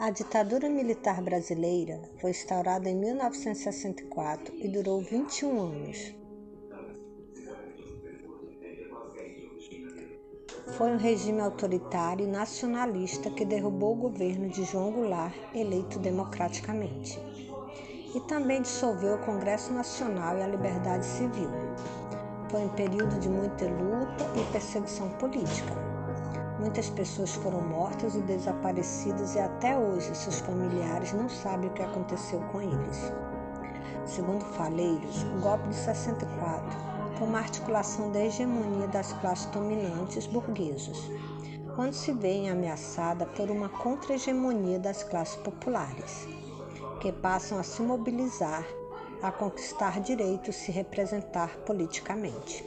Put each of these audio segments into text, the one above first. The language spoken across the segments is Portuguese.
A ditadura militar brasileira foi instaurada em 1964 e durou 21 anos. Foi um regime autoritário e nacionalista que derrubou o governo de João Goulart, eleito democraticamente, e também dissolveu o Congresso Nacional e a Liberdade Civil. Foi um período de muita luta e perseguição política. Muitas pessoas foram mortas e desaparecidas e até hoje seus familiares não sabem o que aconteceu com eles. Segundo Faleiros, o golpe de 64 foi uma articulação da hegemonia das classes dominantes burguesas, quando se vê ameaçada por uma contra-hegemonia das classes populares, que passam a se mobilizar, a conquistar direitos e se representar politicamente.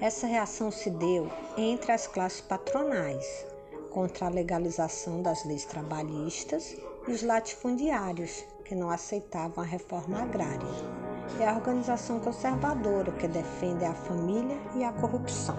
Essa reação se deu entre as classes patronais, contra a legalização das leis trabalhistas, e os latifundiários, que não aceitavam a reforma agrária, e a organização conservadora, que defende a família e a corrupção.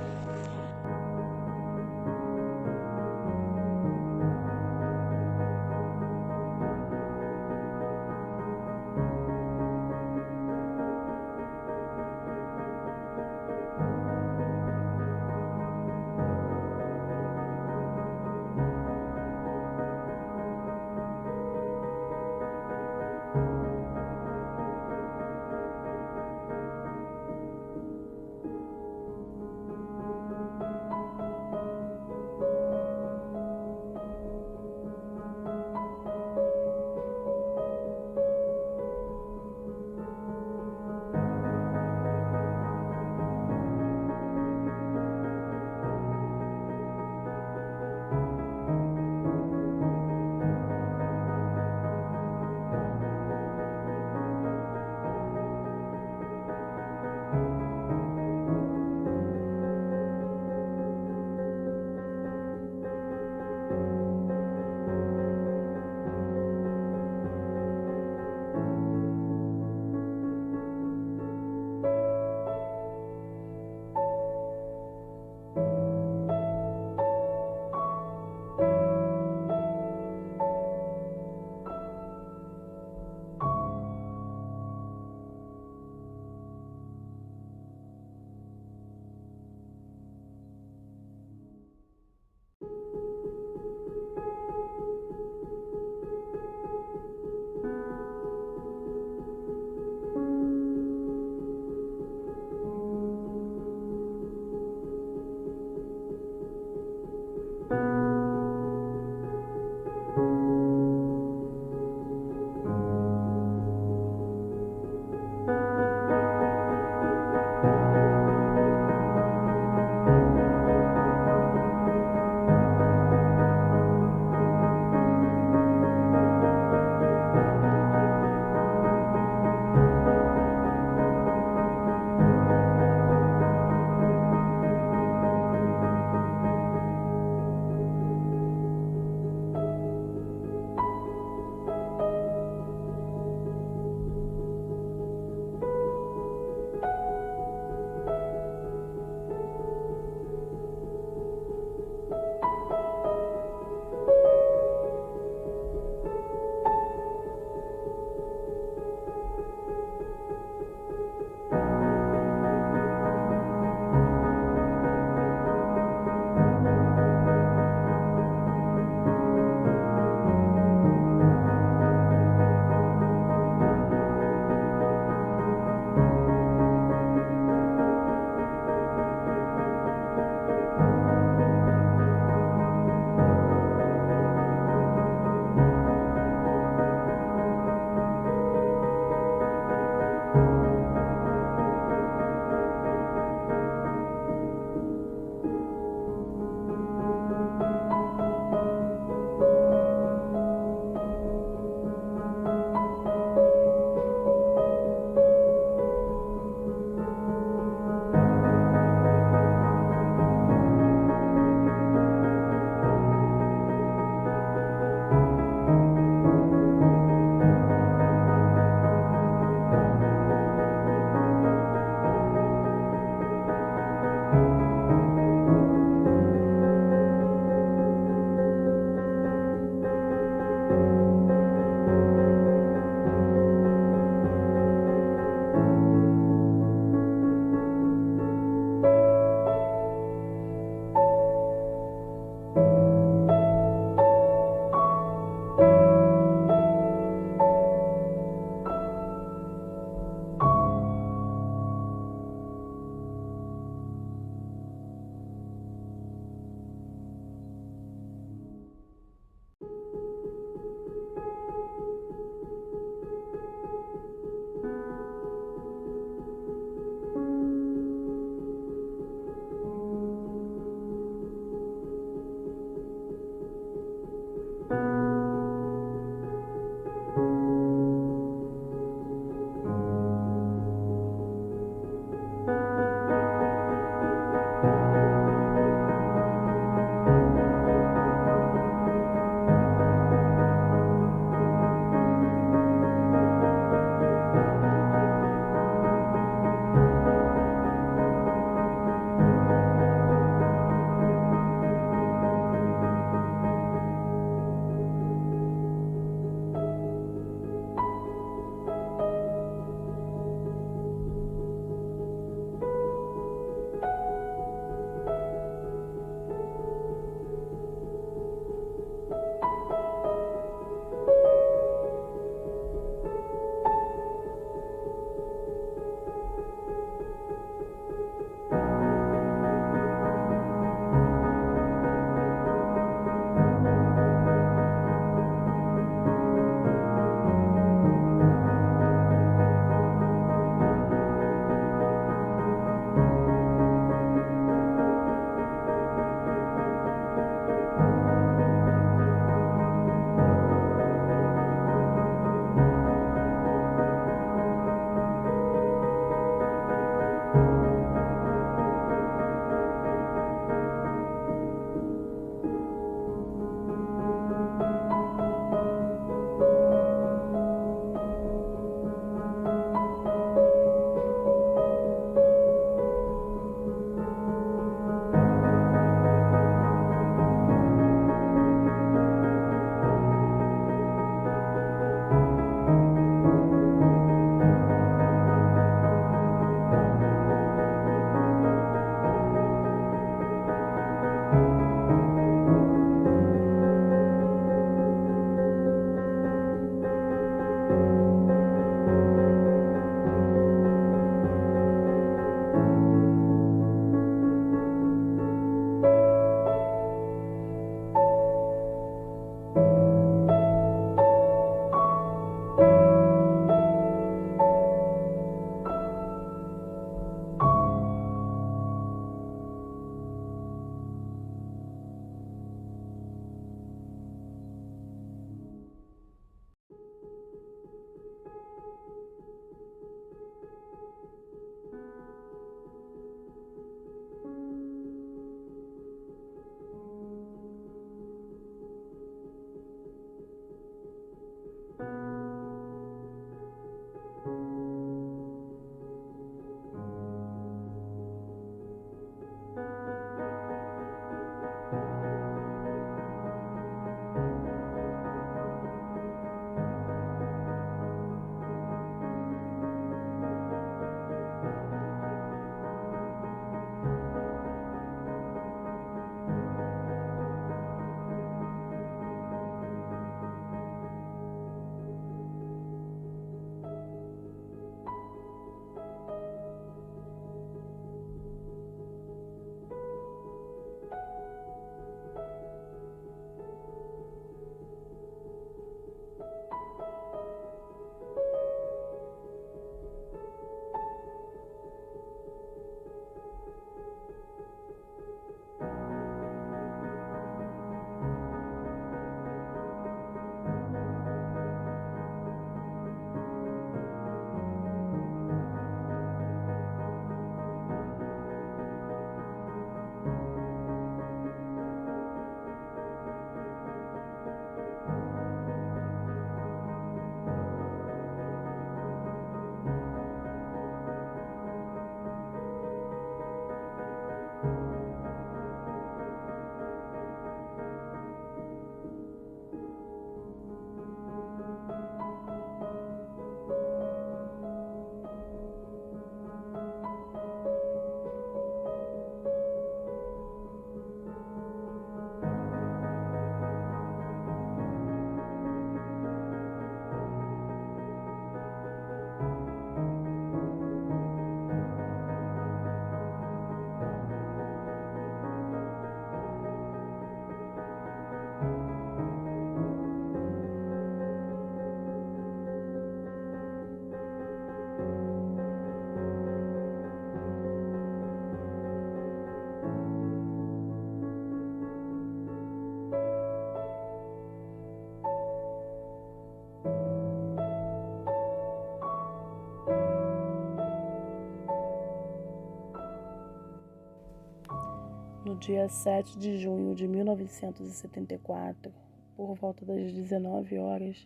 dia 7 de junho de 1974, por volta das 19 horas,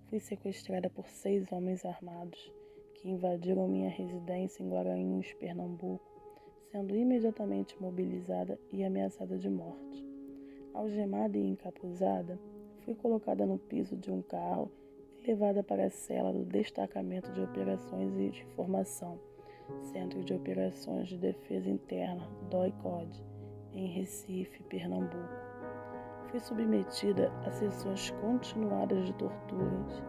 fui sequestrada por 6 homens armados que invadiram minha residência em Guaranhuns, Pernambuco, sendo imediatamente mobilizada e ameaçada de morte. Algemada e encapuzada, fui colocada no piso de um carro e levada para a cela do Destacamento de Operações e de Informação, Centro de Operações de Defesa Interna, DOI-CODE, em Recife, Pernambuco. Fui submetida a sessões continuadas de torturas,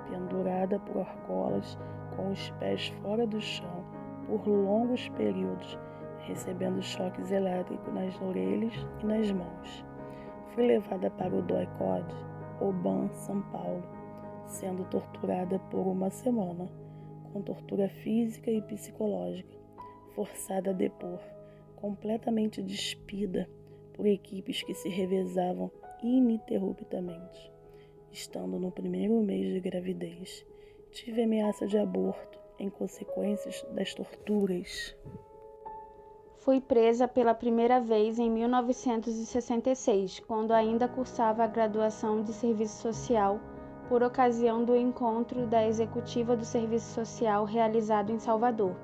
pendurada por argolas com os pés fora do chão por longos períodos, recebendo choques elétricos nas orelhas e nas mãos. Fui levada para o DOI-CODE, Oban, São Paulo, sendo torturada por uma semana, com tortura física e psicológica, forçada a depor, completamente despida por equipes que se revezavam ininterruptamente. Estando no primeiro mês de gravidez, tive ameaça de aborto em consequências das torturas. Fui presa pela primeira vez em 1966, quando ainda cursava a graduação de Serviço Social, por ocasião do encontro da Executiva do Serviço Social realizado em Salvador.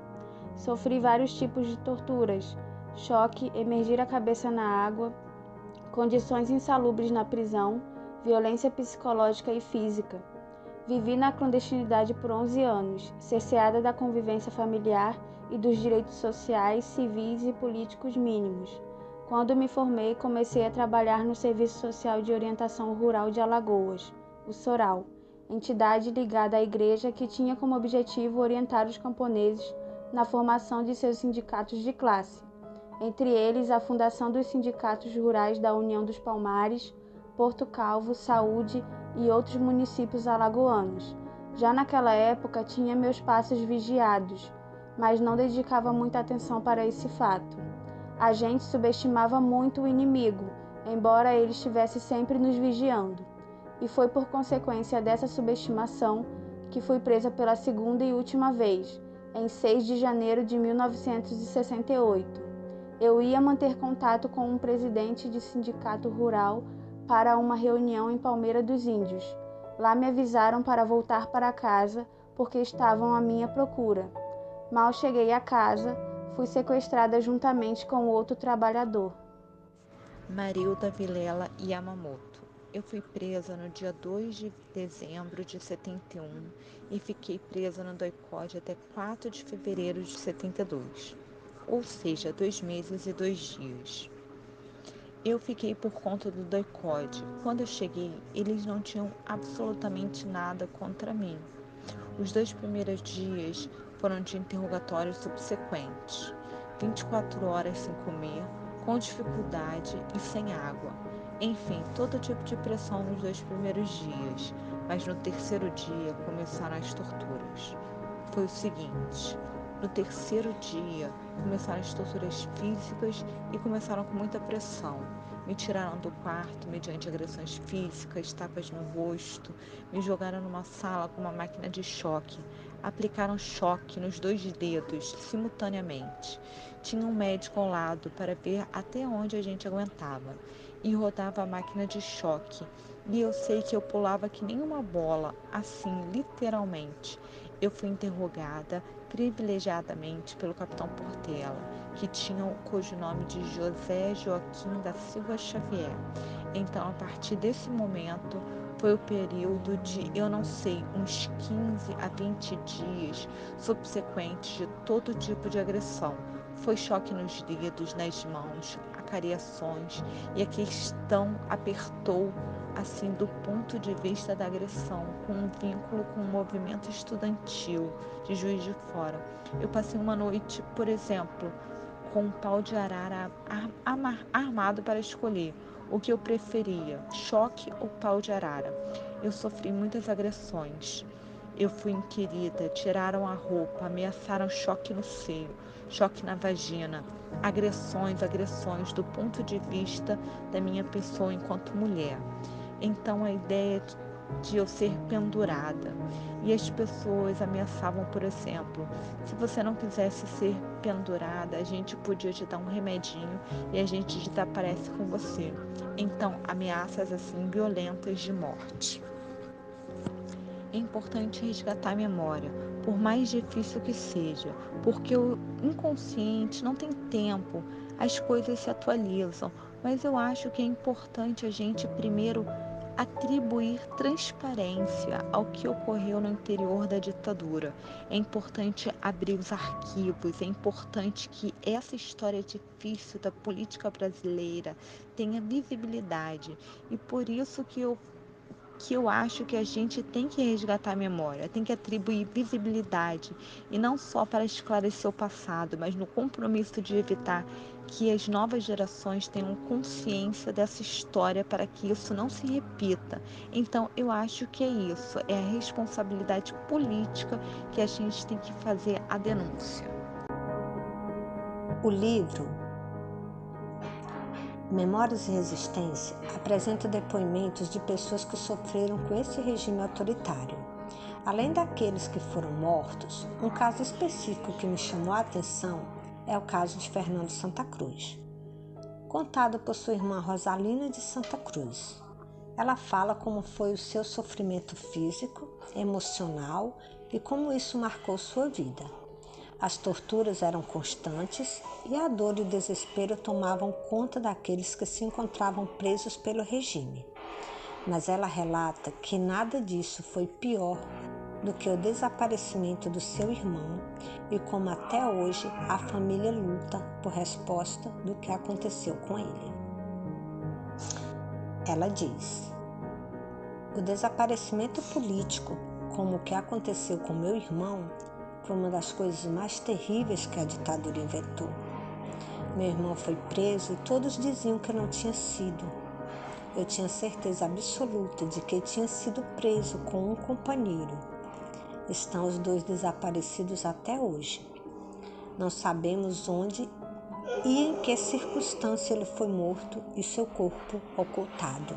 Sofri vários tipos de torturas: choque, emergir a cabeça na água, condições insalubres na prisão, violência psicológica e física. Vivi na clandestinidade por 11 anos, cerceada da convivência familiar e dos direitos sociais, civis e políticos mínimos. Quando me formei, comecei a trabalhar no Serviço Social de Orientação Rural de Alagoas, o SORAL, entidade ligada à igreja que tinha como objetivo orientar os camponeses na formação de seus sindicatos de classe, entre eles a fundação dos sindicatos rurais da União dos Palmares, Porto Calvo, Saúde e outros municípios alagoanos. Já naquela época tinha meus passos vigiados, mas não dedicava muita atenção para esse fato. A gente subestimava muito o inimigo, embora ele estivesse sempre nos vigiando. E foi por consequência dessa subestimação que fui presa pela segunda e última vez, em 6 de janeiro de 1968. Eu ia manter contato com um presidente de sindicato rural para uma reunião em Palmeira dos Índios. Lá me avisaram para voltar para casa porque estavam à minha procura. Mal cheguei a casa, fui sequestrada juntamente com outro trabalhador. Marilda Vilela Yamamoto. Eu fui presa no dia 2 de dezembro de 71 e fiquei presa no DOI-CODE até 4 de fevereiro de 72, ou seja, 2 meses e 2 dias. Eu fiquei por conta do DOI-CODE. Quando eu cheguei, eles não tinham absolutamente nada contra mim. Os 2 primeiros dias foram de interrogatórios subsequentes, 24 horas sem comer, com dificuldade e sem água. Enfim, todo tipo de pressão nos 2 primeiros dias, mas no terceiro dia começaram as torturas. Foi o seguinte: no terceiro dia começaram as torturas físicas e começaram com muita pressão. Me tiraram do quarto mediante agressões físicas, tapas no rosto, me jogaram numa sala com uma máquina de choque, aplicaram choque nos 2 dedos simultaneamente. Tinha um médico ao lado para ver até onde a gente aguentava e rodava a máquina de choque. E eu sei que eu pulava que nem uma bola, assim, literalmente. Eu fui interrogada privilegiadamente pelo capitão Portela, que tinha o codinome de José Joaquim da Silva Xavier. Então, a partir desse momento, foi o período de, eu não sei, uns 15 a 20 dias subsequentes de todo tipo de agressão. Foi choque nos dedos, nas mãos, acariações, e a questão apertou assim do ponto de vista da agressão, com um vínculo com o movimento estudantil de Juiz de Fora. Eu passei uma noite, por exemplo, com um pau de arara armado para escolher o que eu preferia, choque ou pau de arara. Eu sofri muitas agressões. Eu fui inquirida, tiraram a roupa, ameaçaram choque no seio, choque na vagina, agressões do ponto de vista da minha pessoa enquanto mulher. Então a ideia de eu ser pendurada. E as pessoas ameaçavam, por exemplo, se você não quisesse ser pendurada, a gente podia te dar um remedinho e a gente desaparece com você. Então, ameaças assim violentas de morte. É importante resgatar a memória, por mais difícil que seja, porque o inconsciente não tem tempo, as coisas se atualizam, mas eu acho que é importante a gente primeiro atribuir transparência ao que ocorreu no interior da ditadura. É importante abrir os arquivos, é importante que essa história difícil da política brasileira tenha visibilidade, e por isso que eu acho que a gente tem que resgatar a memória, tem que atribuir visibilidade, e não só para esclarecer o passado, mas no compromisso de evitar que as novas gerações tenham consciência dessa história para que isso não se repita. Então, eu acho que é isso, é a responsabilidade política que a gente tem que fazer a denúncia. O livro Memórias e Resistência apresenta depoimentos de pessoas que sofreram com esse regime autoritário. Além daqueles que foram mortos, um caso específico que me chamou a atenção é o caso de Fernando Santa Cruz, contado por sua irmã Rosalina de Santa Cruz. Ela fala como foi o seu sofrimento físico, emocional e como isso marcou sua vida. As torturas eram constantes e a dor e o desespero tomavam conta daqueles que se encontravam presos pelo regime. Mas ela relata que nada disso foi pior do que o desaparecimento do seu irmão e como até hoje a família luta por resposta do que aconteceu com ele. Ela diz: o desaparecimento político, como o que aconteceu com meu irmão, foi uma das coisas mais terríveis que a ditadura inventou. Meu irmão foi preso e todos diziam que não tinha sido. Eu tinha certeza absoluta de que tinha sido preso com um companheiro. Estão os dois desaparecidos até hoje. Não sabemos onde e em que circunstância ele foi morto e seu corpo ocultado.